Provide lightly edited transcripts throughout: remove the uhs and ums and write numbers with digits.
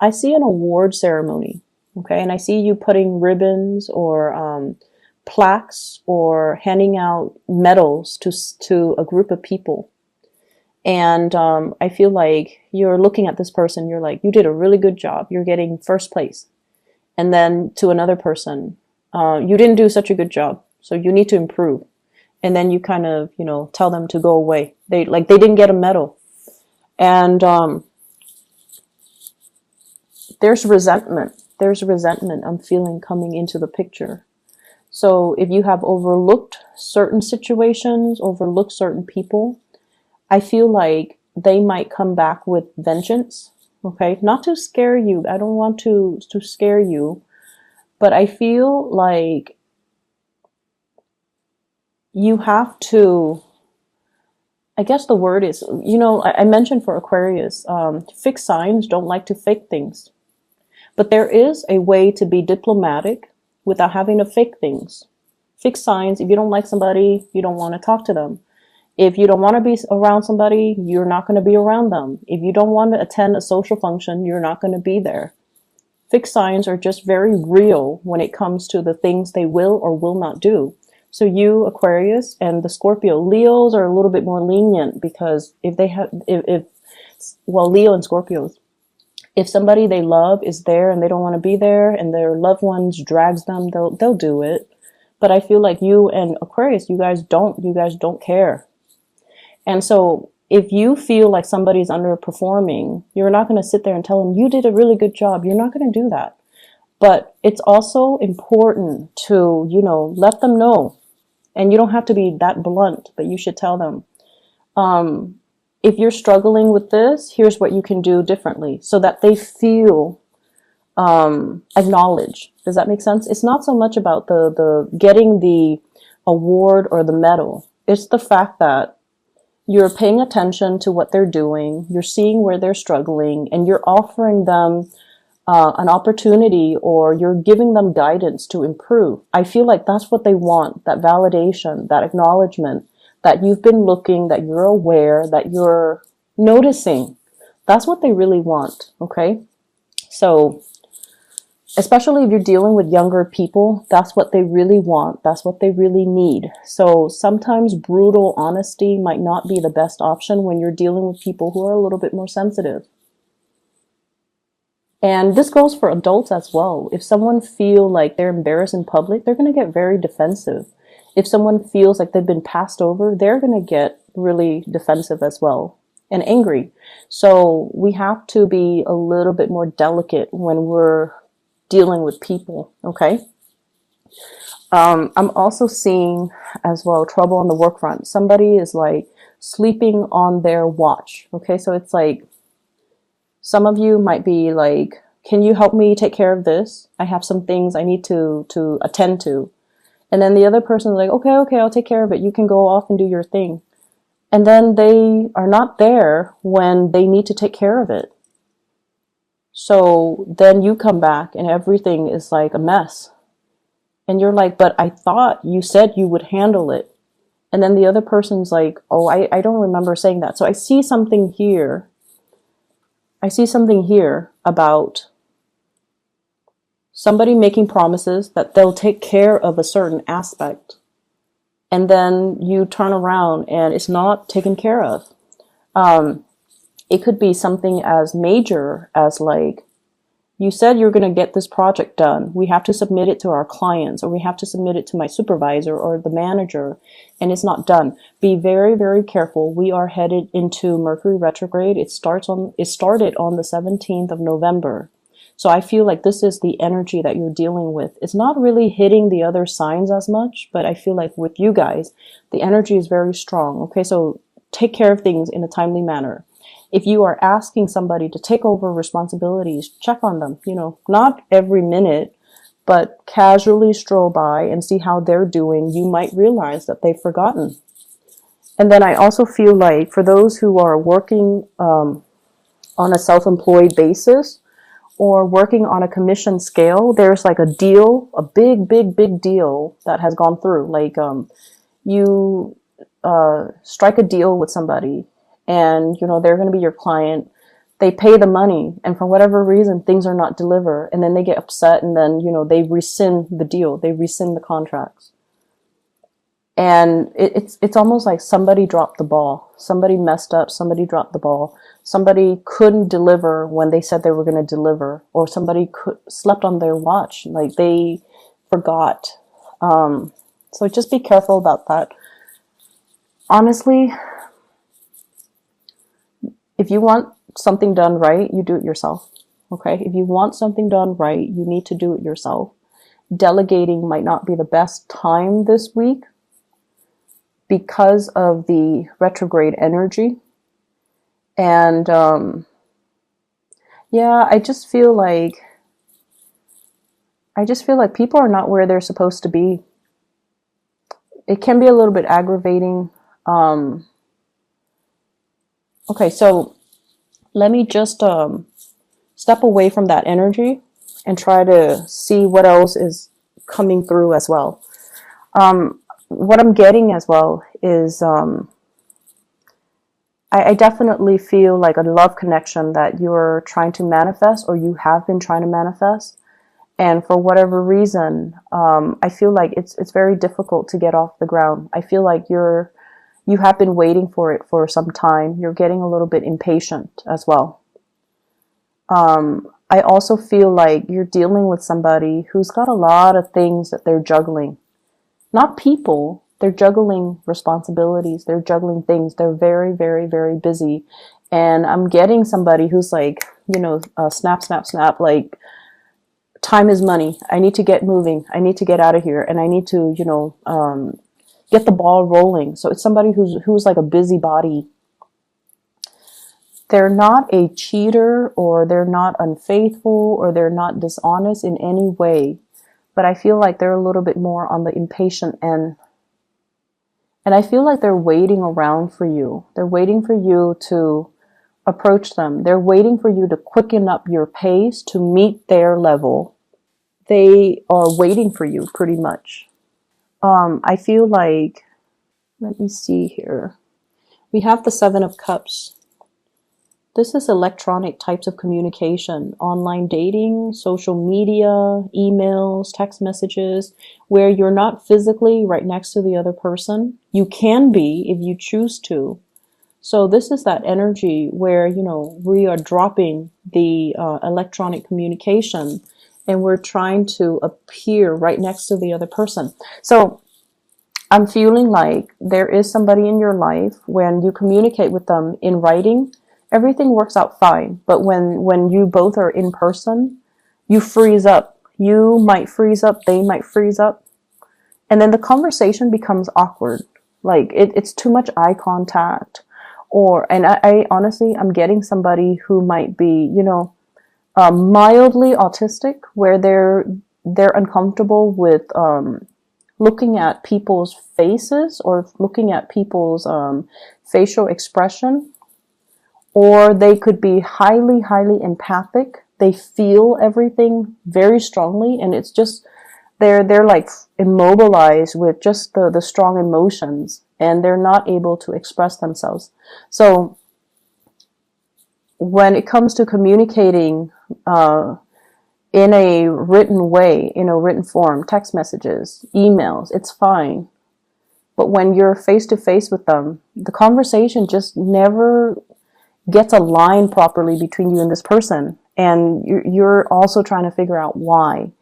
I see an award ceremony. Okay. And I see you putting ribbons or, plaques or handing out medals to a group of people. And I feel like you're looking at this person, you're like, you did a really good job. You're getting first place. And then to another person, you didn't do such a good job, so you need to improve. And then you kind of, tell them to go away. They didn't get a medal. And there's resentment. There's resentment I'm feeling coming into the picture. So if you have overlooked certain situations, overlooked certain people, I feel like they might come back with vengeance. Okay, not to scare you. I don't want to scare you, but I feel like you have to, I guess the word is, I mentioned for Aquarius, fixed signs don't like to fake things. But there is a way to be diplomatic without having to fake things. Fixed signs, if you don't like somebody, you don't want to talk to them. If you don't want to be around somebody, you're not going to be around them. If you don't want to attend a social function, you're not going to be there. Fixed signs are just very real when it comes to the things they will or will not do. So you, Aquarius, and the Scorpio, Leos are a little bit more lenient because if they have, Leo and Scorpios, if somebody they love is there and they don't want to be there and their loved ones drags them, they'll do it. But I feel like you and Aquarius, you guys don't care. And so if you feel like somebody's underperforming, you're not going to sit there and tell them, you did a really good job. You're not going to do that. But it's also important to, let them know. And you don't have to be that blunt, but you should tell them, if you're struggling with this, here's what you can do differently so that they feel acknowledged. Does that make sense? It's not so much about the getting the award or the medal. It's the fact that you're paying attention to what they're doing, you're seeing where they're struggling, and you're offering them an opportunity, or you're giving them guidance to improve. I feel like that's what they want, that validation, that acknowledgement, that you've been looking, that you're aware, that you're noticing. That's what they really want, okay? So, especially if you're dealing with younger people, that's what they really want. That's what they really need. So sometimes brutal honesty might not be the best option when you're dealing with people who are a little bit more sensitive. And this goes for adults as well. If someone feels like they're embarrassed in public, they're going to get very defensive. If someone feels like they've been passed over, they're going to get really defensive as well and angry. So we have to be a little bit more delicate when we're dealing with people, okay? I'm also seeing as well trouble on the work front. Somebody is like sleeping on their watch, okay? So it's like some of you might be like, can you help me take care of this? I have some things I need to attend to. And then the other person's like, okay, I'll take care of it. You can go off and do your thing. And then they are not there when they need to take care of it. So then you come back and everything is like a mess. And you're like, but I thought you said you would handle it. And then the other person's like, oh, I don't remember saying that. So I see something here. About somebody making promises that they'll take care of a certain aspect. And then you turn around and it's not taken care of. It could be something as major as like, you said you're going to get this project done. We have to submit it to our clients, or we have to submit it to my supervisor or the manager, and it's not done. Be very, very careful. We are headed into Mercury retrograde. It started on the 17th of November. So I feel like this is the energy that you're dealing with. It's not really hitting the other signs as much, but I feel like with you guys, the energy is very strong. Okay, so take care of things in a timely manner. If you are asking somebody to take over responsibilities, check on them, not every minute, but casually stroll by and see how they're doing. You might realize that they've forgotten. And then I also feel like for those who are working on a self-employed basis or working on a commission scale, there's like a deal, a big, big, big deal that has gone through. Like you strike a deal with somebody, and they're going to be your client. they pay the money, and for whatever reason, things are not delivered, and then they get upset, and then, they rescind the deal, they rescind the contracts. And it's almost like somebody dropped the ball. Somebody messed up, somebody dropped the ball. Somebody couldn't deliver when they said they were going to deliver, or somebody slept on their watch, like they forgot. So just be careful about that. Honestly, if you want something done right, you do it yourself. Okay? If you want something done right, you need to do it yourself. Delegating might not be the best time this week because of the retrograde energy. And yeah, I just feel like people are not where they're supposed to be. It can be a little bit aggravating. Okay, so let me just step away from that energy and try to see what else is coming through as well. What I'm getting as well is I definitely feel like a love connection that you're trying to manifest, or you have been trying to manifest. And for whatever reason, I feel like it's very difficult to get off the ground. I feel like you have been waiting for it for some time. You're getting a little bit impatient as well. I also feel like you're dealing with somebody who's got a lot of things that they're juggling. Not people, they're juggling responsibilities, they're juggling things. They're very, very, very busy. And I'm getting somebody who's like, snap, snap, snap, like, time is money. I need to get moving. I need to get out of here. And I need to, get the ball rolling. So it's somebody who's like a busybody. They're not a cheater, or they're not unfaithful, or they're not dishonest in any way. But I feel like they're a little bit more on the impatient end. And I feel like they're waiting around for you. They're waiting for you to approach them. They're waiting for you to quicken up your pace to meet their level. They are waiting for you pretty much. I feel like, let me see here. We have the Seven of Cups. This is electronic types of communication, online dating, social media, emails, text messages, where you're not physically right next to the other person. You can be if you choose to. So this is that energy where, we are dropping the electronic communication, and we're trying to appear right next to the other person. So I'm feeling like there is somebody in your life, when you communicate with them in writing, everything works out fine. But when you both are in person, you freeze up. You might freeze up, they might freeze up. And then the conversation becomes awkward. Like it's too much eye contact. And I honestly, I'm getting somebody who might be, mildly autistic, where they're uncomfortable with looking at people's faces, or looking at people's facial expression. Or they could be highly, highly empathic. They feel everything very strongly, and it's just they're like immobilized with just the strong emotions, and they're not able to express themselves. So when it comes to communicating in a written way, in a written form, text messages, emails, it's fine. But when you're face to face with them, the conversation just never gets aligned properly between you and this person. And you're also trying to figure out why.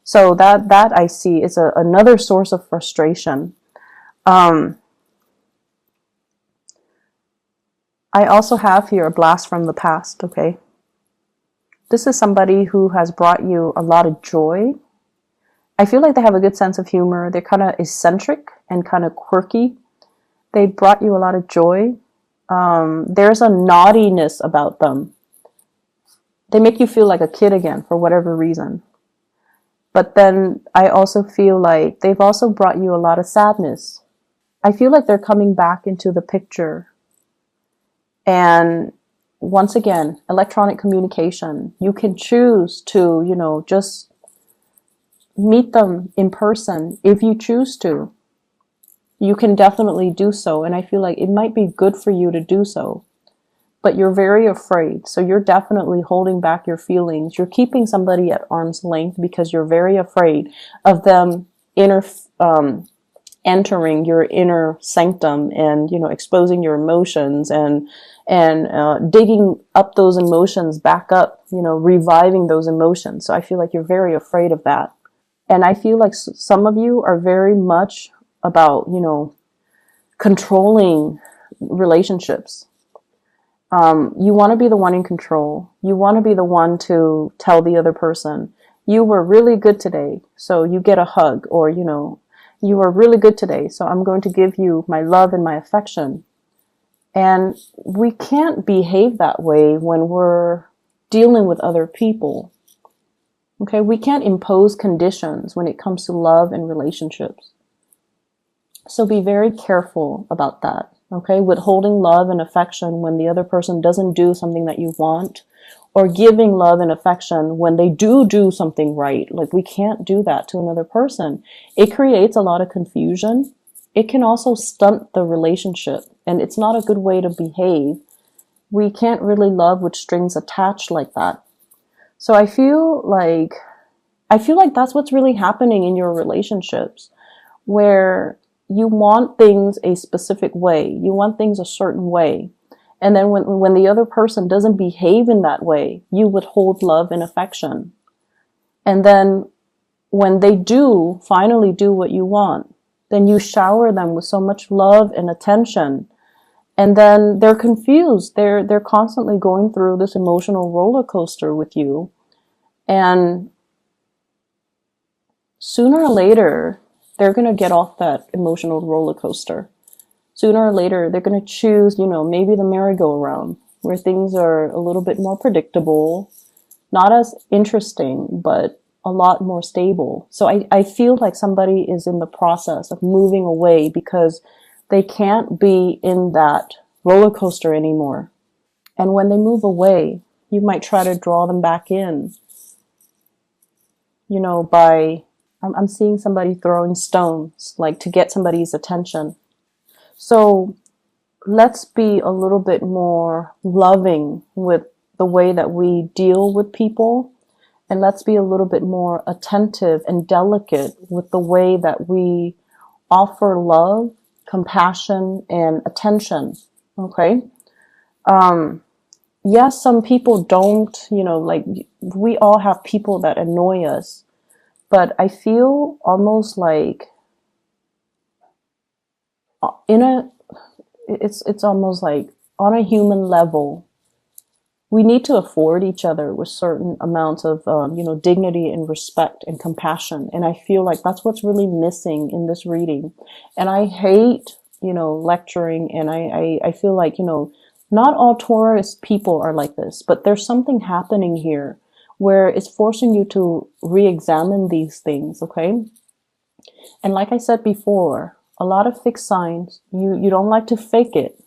So that I see is another source of frustration. I also have here a blast from the past, okay? This is somebody who has brought you a lot of joy. I feel like they have a good sense of humor. They're kind of eccentric and kind of quirky. They brought you a lot of joy. There's a naughtiness about them. They make you feel like a kid again for whatever reason. But then I also feel like they've also brought you a lot of sadness. I feel like they're coming back into the picture. And once again, electronic communication. You can choose to, just meet them in person if you choose to. You can definitely do so. And I feel like it might be good for you to do so. but you're very afraid. So you're definitely holding back your feelings. You're keeping somebody at arm's length because you're very afraid of them entering your inner sanctum and, exposing your emotions and digging up those emotions back up, reviving those emotions. So I feel like you're very afraid of that. And I feel like some of you are very much about, controlling relationships. You want to be the one in control. You want to be the one to tell the other person, you were really good today, so you get a hug, or, you were really good today, so I'm going to give you my love and my affection. And we can't behave that way when we're dealing with other people. Okay, we can't impose conditions when it comes to love and relationships. So be very careful about that. Okay, withholding love and affection when the other person doesn't do something that you want, or giving love and affection when they do something right. Like, we can't do that to another person. It creates a lot of confusion. It can also stunt the relationship, and it's not a good way to behave. We can't really love with strings attached like that. So I feel like that's what's really happening in your relationships, where you want things a specific way. You want things a certain way. And then when the other person doesn't behave in that way, you withhold love and affection. And then when they do finally do what you want, then you shower them with so much love and attention. And then they're confused. They're constantly going through this emotional roller coaster with you. And sooner or later, they're going to get off that emotional roller coaster. Sooner or later, they're going to choose, maybe the merry-go-round, where things are a little bit more predictable, not as interesting, but a lot more stable. So I feel like somebody is in the process of moving away because they can't be in that roller coaster anymore. And when they move away, you might try to draw them back in, I'm seeing somebody throwing stones, like to get somebody's attention. So let's be a little bit more loving with the way that we deal with people. And let's be a little bit more attentive and delicate with the way that we offer love, compassion, and attention. Okay? Yes, some people don't, we all have people that annoy us. But I feel almost like it's almost like on a human level, we need to afford each other with certain amounts of, dignity and respect and compassion. And I feel like that's what's really missing in this reading. And I hate, lecturing. And I feel like, not all Taurus people are like this, but there's something happening here where it's forcing you to re-examine these things, okay? And like I said before, a lot of fixed signs, you don't like to fake it.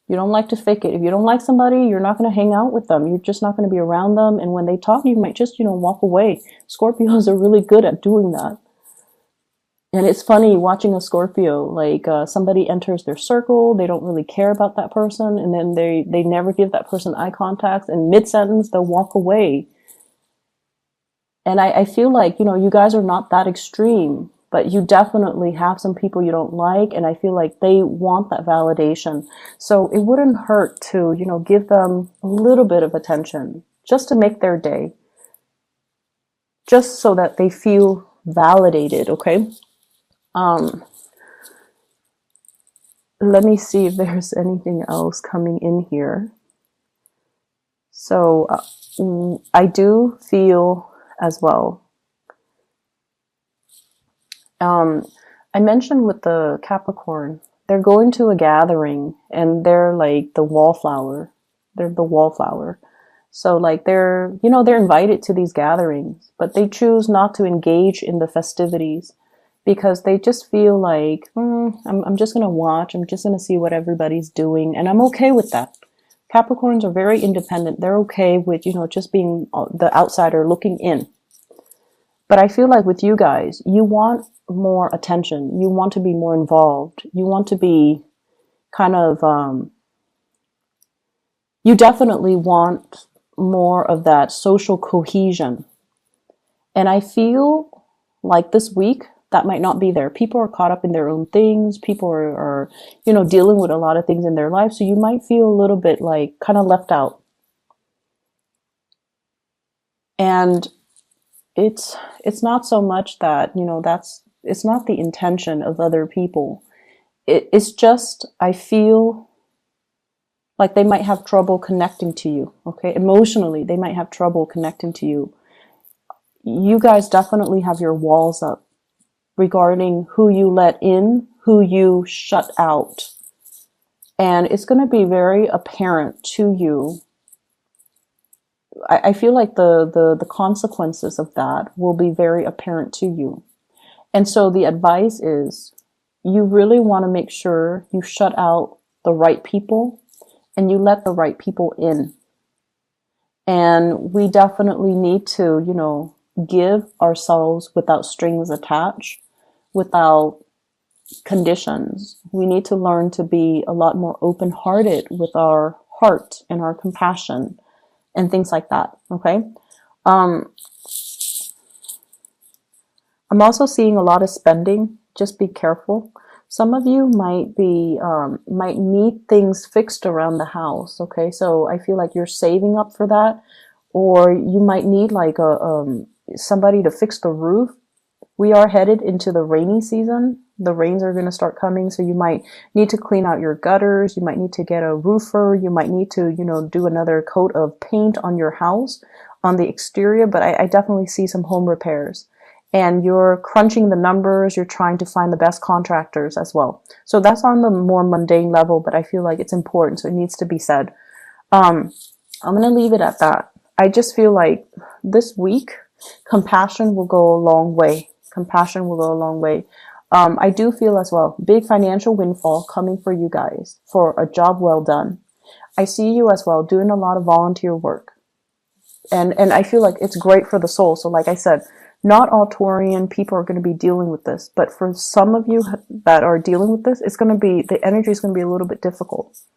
You don't like to fake it. If you don't like somebody, you're not going to hang out with them. You're just not going to be around them. And when they talk, you might just, walk away. Scorpios are really good at doing that. And it's funny watching a Scorpio, like somebody enters their circle, they don't really care about that person, and then they never give that person eye contact, and mid-sentence, they'll walk away. And I feel like, you guys are not that extreme, but you definitely have some people you don't like, and I feel like they want that validation. So it wouldn't hurt to, give them a little bit of attention, just to make their day, just so that they feel validated, okay? Let me see if there's anything else coming in here. So I do feel as well. I mentioned with the Capricorn, they're going to a gathering and they're like the wallflower. They're the wallflower. So like they're invited to these gatherings, but they choose not to engage in the festivities because they just feel like, I'm just going to watch. I'm just going to see what everybody's doing. And I'm okay with that. Capricorns are very independent. They're okay with, just being the outsider looking in. But I feel like with you guys, you want more attention. You want to be more involved. You want to be kind of, You definitely want more of that social cohesion. And I feel like this week that might not be there. People are caught up in their own things. People are dealing with a lot of things in their life. So you might feel a little bit like kind of left out. And it's not so much that, it's not the intention of other people. It's just, I feel like they might have trouble connecting to you. Okay. Emotionally, they might have trouble connecting to you. You guys definitely have your walls up regarding who you let in, who you shut out. And it's going to be very apparent to you. I feel like the consequences of that will be very apparent to you. And so the advice is you really want to make sure you shut out the right people and you let the right people in. And we definitely need to, give ourselves without strings attached, without conditions. We need to learn to be a lot more open-hearted with our heart and our compassion and things like that. Okay. Um, I'm also seeing a lot of spending. Just be careful. Some of you might need things fixed around the house. Okay. So I feel like you're saving up for that, or you might need like somebody to fix the roof. We are headed into the rainy season. The rains are going to start coming. So you might need to clean out your gutters. You might need to get a roofer. You might need to, do another coat of paint on your house, on the exterior. But I definitely see some home repairs. And you're crunching the numbers. You're trying to find the best contractors as well. So that's on the more mundane level, but I feel like it's important. So it needs to be said. I'm going to leave it at that. I just feel like this week, compassion will go a long way. Compassion will go a long way. I do feel as well, big financial windfall coming for you guys for a job well done. I see you as well doing a lot of volunteer work. And I feel like it's great for the soul. So like I said, not all Taurian people are going to be dealing with this, but for some of you that are dealing with this, the energy is going to be a little bit difficult.